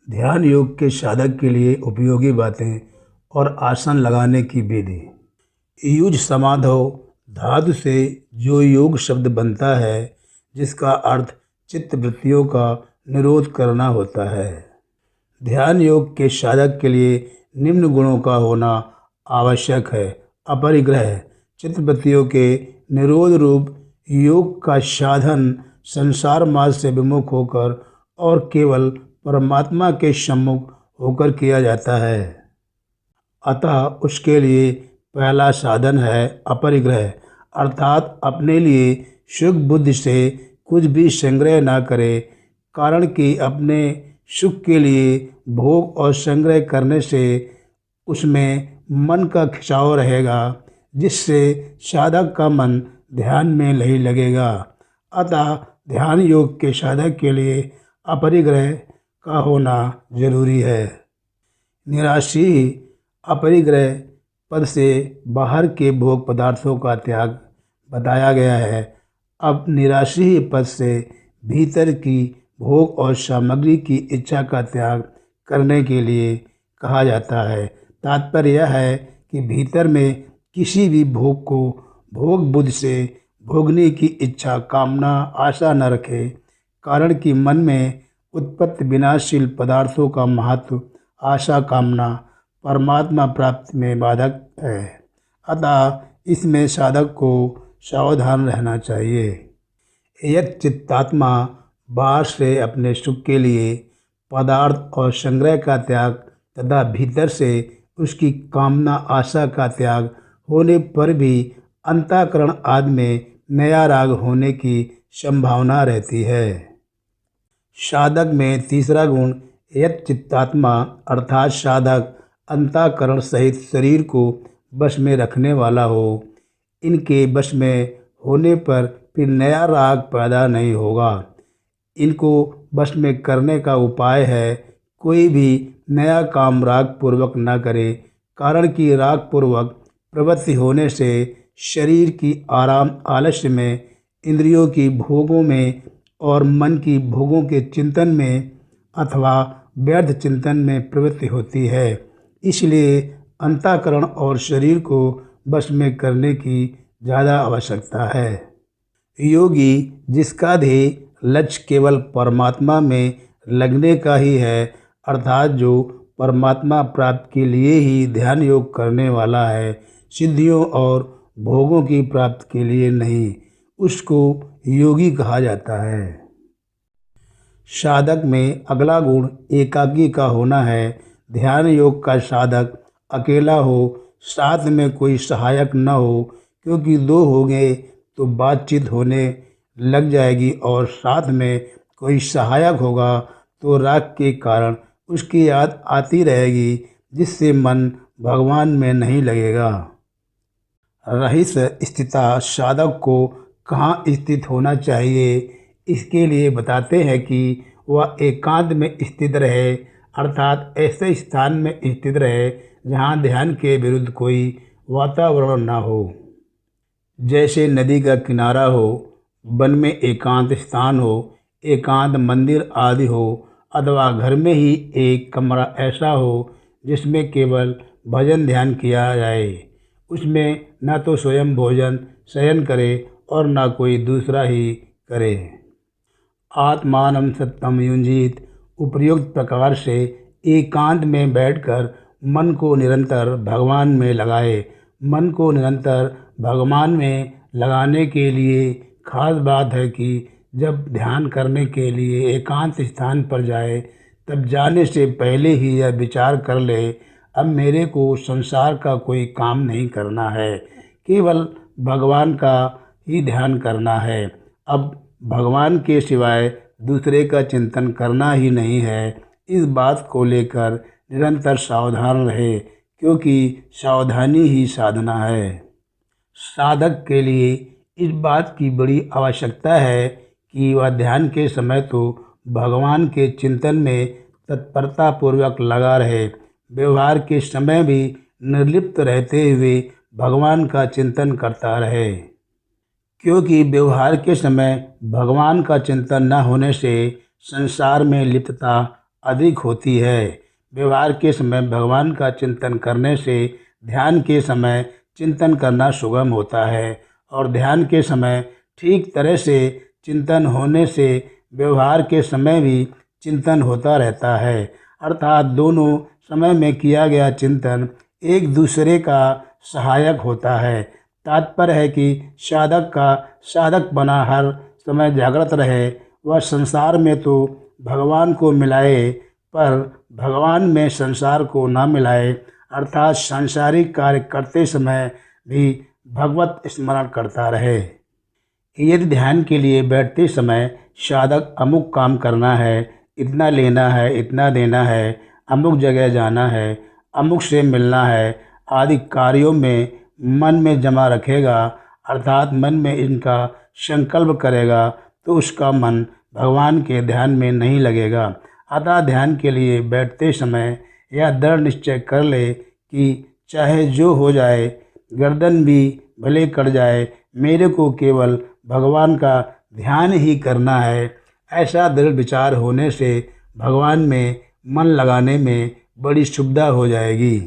ध्यान योग के साधक के लिए उपयोगी बातें और आसन लगाने की विधि। युज समाधौ धातु से जो योग शब्द बनता है, जिसका अर्थ चित्त वृत्तियों का निरोध करना होता है। ध्यान योग के साधक के लिए निम्न गुणों का होना आवश्यक है। अपरिग्रह चित्त वृत्तियों के निरोध रूप योग का साधन संसार मार्ग से विमुख होकर और केवल परमात्मा के सम्मुख होकर किया जाता है। अतः उसके लिए पहला साधन है अपरिग्रह, अर्थात अपने लिए सुख बुद्धि से कुछ भी संग्रह न करे, कारण कि अपने सुख के लिए भोग और संग्रह करने से उसमें मन का खिंचाव रहेगा, जिससे साधक का मन ध्यान में नहीं लगेगा। अतः ध्यान योग के साधक के लिए अपरिग्रह का होना जरूरी है। निराशी अपरिग्रह पद से बाहर के भोग पदार्थों का त्याग बताया गया है। अब निराशी पद से भीतर की भोग और सामग्री की इच्छा का त्याग करने के लिए कहा जाता है। तात्पर्य यह है कि भीतर में किसी भी भोग को भोग बुद्धि से भोगने की इच्छा, कामना, आशा न रखे, कारण कि मन में उत्पत्ति विनाशशील पदार्थों का महत्व, आशा, कामना परमात्मा प्राप्ति में बाधक है। अतः इसमें साधक को सावधान रहना चाहिए। यत् चित्तात्मा बाहर से अपने सुख के लिए पदार्थ और संग्रह का त्याग तथा भीतर से उसकी कामना, आशा का त्याग होने पर भी अंतःकरण आदि में नया राग होने की संभावना रहती है। साधक में तीसरा गुण यत् चित्तात्मा, अर्थात साधक अंतःकरण सहित शरीर को वश में रखने वाला हो। इनके वश में होने पर फिर नया राग पैदा नहीं होगा। इनको वश में करने का उपाय है कोई भी नया काम राग पूर्वक न करे, कारण कि राग पूर्वक प्रवृत्ति होने से शरीर की आराम आलस्य में, इंद्रियों की भोगों में और मन की भोगों के चिंतन में अथवा व्यर्थ चिंतन में प्रवृत्ति होती है। इसलिए अंतःकरण और शरीर को वश में करने की ज़्यादा आवश्यकता है। योगी जिसका ध्येय लक्ष्य केवल परमात्मा में लगने का ही है, अर्थात जो परमात्मा प्राप्ति के लिए ही ध्यान योग करने वाला है, सिद्धियों और भोगों की प्राप्ति के लिए नहीं, उसको योगी कहा जाता है। साधक में अगला गुण एकाकी का होना है। ध्यान योग का साधक अकेला हो, साथ में कोई सहायक न हो, क्योंकि दो हो गए तो बातचीत होने लग जाएगी और साथ में कोई सहायक होगा तो राग के कारण उसकी याद आती रहेगी, जिससे मन भगवान में नहीं लगेगा। रहिस स्थिता साधक को कहाँ स्थित होना चाहिए, इसके लिए बताते हैं कि वह एकांत में स्थित रहे, अर्थात ऐसे स्थान में स्थित रहे जहाँ ध्यान के विरुद्ध कोई वातावरण न हो। जैसे नदी का किनारा हो, वन में एकांत स्थान हो, एकांत मंदिर आदि हो, अथवा घर में ही एक कमरा ऐसा हो जिसमें केवल भजन ध्यान किया जाए। उसमें न तो स्वयं भोजन शयन करे और न कोई दूसरा ही करे। आत्मानं सत्यम युंजीत उपयुक्त प्रकार से एकांत में बैठकर मन को निरंतर भगवान में लगाए। मन को निरंतर भगवान में लगाने के लिए खास बात है कि जब ध्यान करने के लिए एकांत स्थान पर जाए, तब जाने से पहले ही यह विचार कर ले, अब मेरे को संसार का कोई काम नहीं करना है, केवल भगवान का ही ध्यान करना है। अब भगवान के सिवाय दूसरे का चिंतन करना ही नहीं है। इस बात को लेकर निरंतर सावधान रहे, क्योंकि सावधानी ही साधना है। साधक के लिए इस बात की बड़ी आवश्यकता है कि वह ध्यान के समय तो भगवान के चिंतन में तत्परता पूर्वक लगा रहे, व्यवहार के समय भी निर्लिप्त रहते हुए भगवान का चिंतन करता रहे, क्योंकि व्यवहार के समय भगवान का चिंतन न होने से संसार में लिप्तता अधिक होती है। व्यवहार के समय भगवान का चिंतन करने से ध्यान के समय चिंतन करना सुगम होता है और ध्यान के समय ठीक तरह से चिंतन होने से व्यवहार के समय भी चिंतन होता रहता है। अर्थात दोनों समय में किया गया चिंतन एक दूसरे का सहायक होता है। तात्पर्य है कि साधक का साधक बना हर समय जागृत रहे। वह संसार में तो भगवान को मिलाए पर भगवान में संसार को न मिलाए, अर्थात सांसारिक कार्य करते समय भी भगवत स्मरण करता रहे। यदि ध्यान के लिए बैठते समय साधक अमुक काम करना है, इतना लेना है, इतना देना है, अमुक जगह जाना है, अमुक से मिलना है आदि कार्यों में मन में जमा रखेगा, अर्थात मन में इनका संकल्प करेगा, तो उसका मन भगवान के ध्यान में नहीं लगेगा। अतः ध्यान के लिए बैठते समय यह दृढ़ निश्चय कर ले कि चाहे जो हो जाए, गर्दन भी भले कट जाए, मेरे को केवल भगवान का ध्यान ही करना है। ऐसा दृढ़ विचार होने से भगवान में मन लगाने में बड़ी सुविधा हो जाएगी।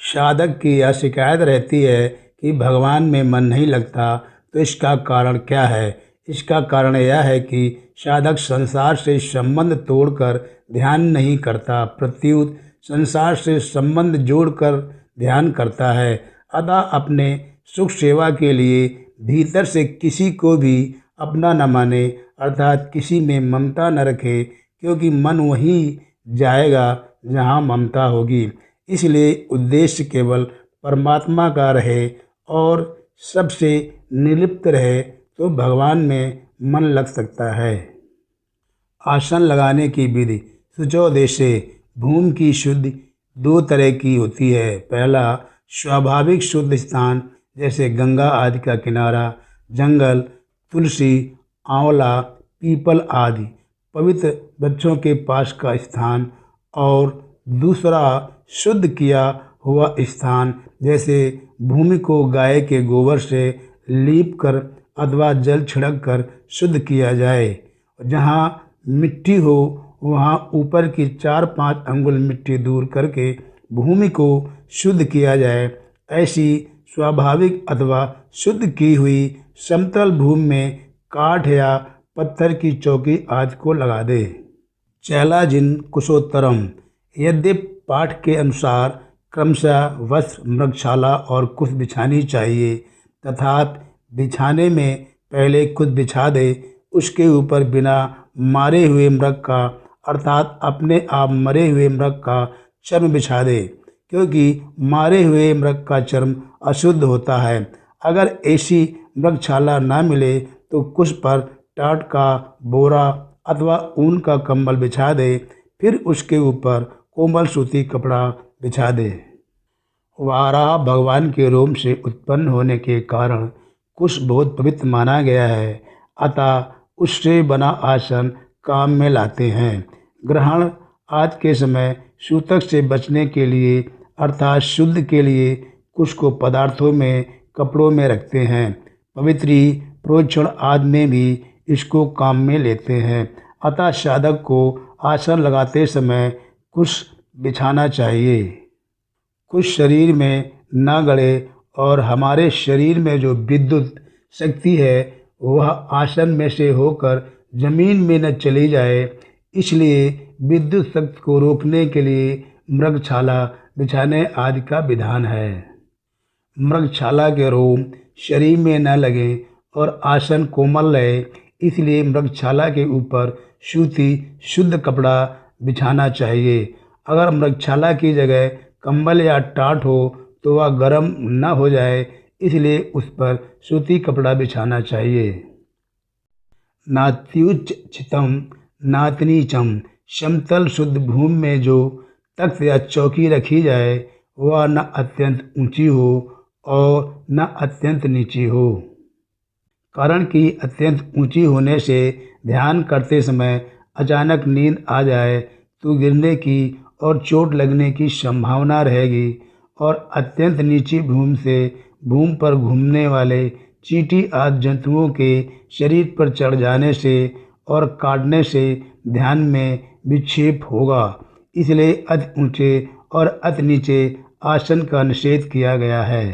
साधक की यह शिकायत रहती है कि भगवान में मन नहीं लगता, तो इसका कारण क्या है? इसका कारण यह है कि साधक संसार से संबंध तोड़कर ध्यान नहीं करता, प्रत्युत संसार से संबंध जोड़कर ध्यान करता है। अतः अपने सुख सेवा के लिए भीतर से किसी को भी अपना न माने, अर्थात किसी में ममता न रखे, क्योंकि मन वहीं जाएगा जहाँ ममता होगी। इसलिए उद्देश्य केवल परमात्मा का रहे और सबसे निर्लिप्त रहे, तो भगवान में मन लग सकता है। आसन लगाने की विधि। शुचोदेशे। भूमि की शुद्धि दो तरह की होती है। पहला, स्वाभाविक शुद्ध स्थान जैसे गंगा आदि का किनारा, जंगल, तुलसी, आंवला, पीपल आदि पवित्र वृक्षों के पास का स्थान। और दूसरा, शुद्ध किया हुआ स्थान जैसे भूमि को गाय के गोबर से लीप कर अथवा जल छिड़क कर शुद्ध किया जाए। जहाँ मिट्टी हो वहाँ ऊपर की 4-5 अंगुल मिट्टी दूर करके भूमि को शुद्ध किया जाए। ऐसी स्वाभाविक अथवा शुद्ध की हुई समतल भूमि में काठ या पत्थर की चौकी आदि को लगा दे। चैलाजिन कुशोत्तरम। यद्यपि पाठ के अनुसार क्रमशः वस्त्र, मृगशाला और कुश बिछानी चाहिए, तथापि बिछाने में पहले खुद बिछा दे, उसके ऊपर बिना मारे हुए मृग का, अर्थात अपने आप मरे हुए मृग का चर्म बिछा दे, क्योंकि मारे हुए मृग का चर्म अशुद्ध होता है। अगर ऐसी मृगशाला ना मिले तो कुश पर टाट का बोरा अथवा ऊन का कंबल बिछा दे, फिर उसके ऊपर कोमल सूती कपड़ा बिछा दे। वाराह भगवान के रोम से उत्पन्न होने के कारण कुश बहुत पवित्र माना गया है, अतः उससे बना आसन काम में लाते हैं। ग्रहण आदि के समय सूतक से बचने के लिए, अर्थात शुद्ध के लिए कुश को पदार्थों में, कपड़ों में रखते हैं। पवित्री प्रोक्षण आदि में भी इसको काम में लेते हैं। अतः साधक को आसन लगाते समय कुश बिछाना चाहिए। कुश शरीर में न गड़े और हमारे शरीर में जो विद्युत शक्ति है वह आसन में से होकर जमीन में न चली जाए, इसलिए विद्युत शक्ति को रोकने के लिए मृगशाला बिछाने आदि का विधान है। मृगशाला के रोम शरीर में न लगे और आसन कोमल रहे, इसलिए मृगशाला के ऊपर सूती शुद्ध कपड़ा बिछाना चाहिए। अगर मृगशाला की जगह कंबल या टाट हो तो वह गर्म न हो जाए, इसलिए उस पर सूती कपड़ा बिछाना चाहिए। नात्युच्चितम नातनीचम। समतल शुद्ध भूमि में जो तख्त या चौकी रखी जाए वह न अत्यंत ऊंची हो और न अत्यंत नीची हो, कारण कि अत्यंत ऊंची होने से ध्यान करते समय अचानक नींद आ जाए तो गिरने की और चोट लगने की संभावना रहेगी। और अत्यंत नीची भूमि से भूमि पर घूमने वाले चींटी आदि जंतुओं के शरीर पर चढ़ जाने से और काटने से ध्यान में विक्षेप होगा। इसलिए अति ऊंचे और अति नीचे आसन का निषेध किया गया है।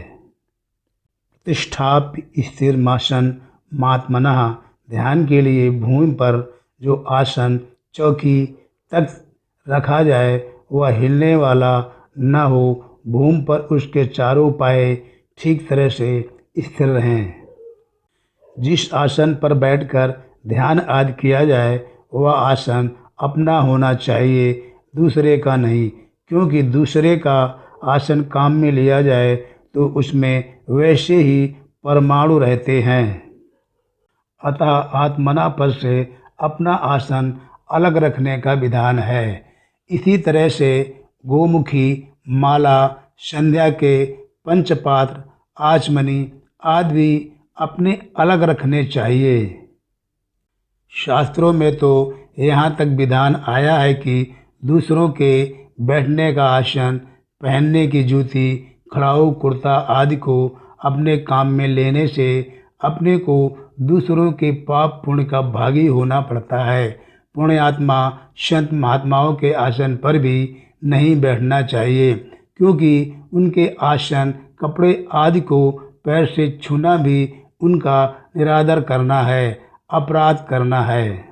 प्रतिष्ठाप्य स्थिरमासन महात्मनः, ध्यान के लिए भूमि पर जो आसन, चौकी, तख्त रखा जाए वह हिलने वाला न हो। भूमि पर उसके चारों पाए ठीक तरह से स्थिर रहें। जिस आसन पर बैठकर ध्यान आदि किया जाए वह आसन अपना होना चाहिए, दूसरे का नहीं, क्योंकि दूसरे का आसन काम में लिया जाए तो उसमें वैसे ही परमाणु रहते हैं। अतः आत्मना पद से अपना आसन अलग रखने का विधान है। इसी तरह से गोमुखी, माला, संध्या के पंचपात्र, आचमनी आदि भी अपने अलग रखने चाहिए। शास्त्रों में तो यहाँ तक विधान आया है कि दूसरों के बैठने का आसन, पहनने की जूती, खड़ाऊ कुर्ता आदि को अपने काम में लेने से अपने को दूसरों के पाप पुण्य का भागी होना पड़ता है। पुण्य आत्मा संत महात्माओं के आसन पर भी नहीं बैठना चाहिए, क्योंकि उनके आसन, कपड़े आदि को पैर से छूना भी उनका निरादर करना है, अपराध करना है।